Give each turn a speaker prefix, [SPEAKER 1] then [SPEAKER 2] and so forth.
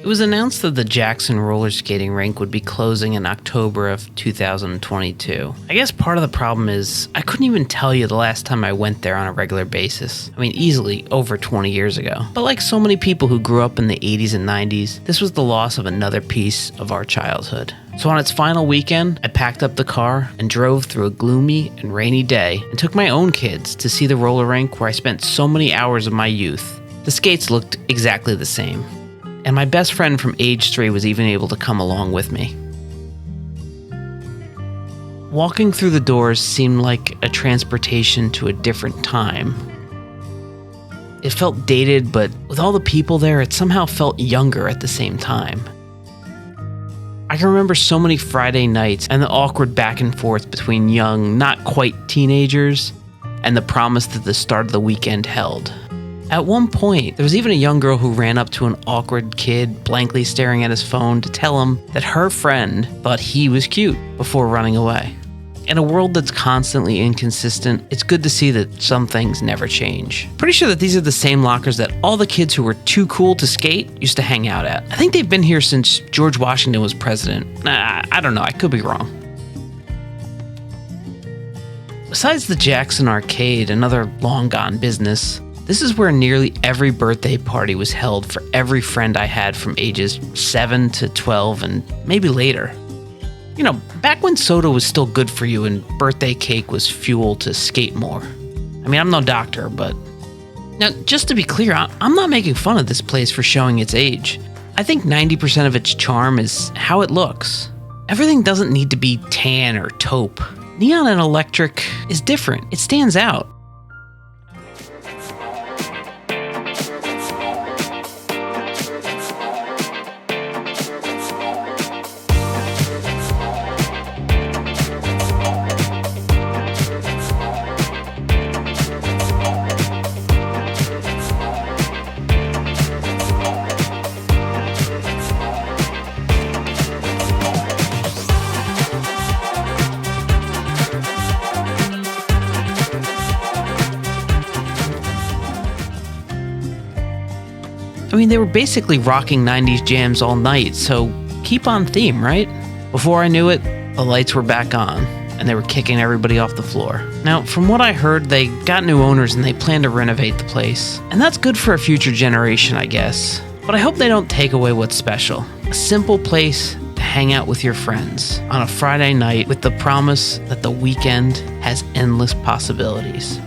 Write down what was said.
[SPEAKER 1] It was announced that the Jackson roller skating rink would be closing in October of 2022. I guess part of the problem is I couldn't even tell you the last time I went there on a regular basis. I mean, easily over 20 years ago. But like so many people who grew up in the 80s and 90s, this was the loss of another piece of our childhood. So on its final weekend, I packed up the car and drove through a gloomy and rainy day and took my own kids to see the roller rink where I spent so many hours of my youth. The skates looked exactly the same. And my best friend from age 3 was even able to come along with me. Walking through the doors seemed like a transportation to a different time. It felt dated, but with all the people there, it somehow felt younger at the same time. I can remember so many Friday nights and the awkward back and forth between young, not quite teenagers, and the promise that the start of the weekend held. At one point, there was even a young girl who ran up to an awkward kid blankly staring at his phone to tell him that her friend thought he was cute before running away. In a world that's constantly inconsistent, it's good to see that some things never change. Pretty sure that these are the same lockers that all the kids who were too cool to skate used to hang out at. I think they've been here since George Washington was president. I don't know, I could be wrong. Besides the Jackson Arcade, another long-gone business, this is where nearly every birthday party was held for every friend I had from ages 7 to 12 and maybe later. You know, back when soda was still good for you and birthday cake was fuel to skate more. I mean, I'm no doctor, but... Now, just to be clear, I'm not making fun of this place for showing its age. I think 90% of its charm is how it looks. Everything doesn't need to be tan or taupe. Neon and electric is different. It stands out. I mean, they were basically rocking 90s jams all night, so keep on theme, right? Before I knew it, the lights were back on, and they were kicking everybody off the floor. Now, from what I heard, they got new owners and they plan to renovate the place. And that's good for a future generation, I guess. But I hope they don't take away what's special. A simple place to hang out with your friends on a Friday night with the promise that the weekend has endless possibilities.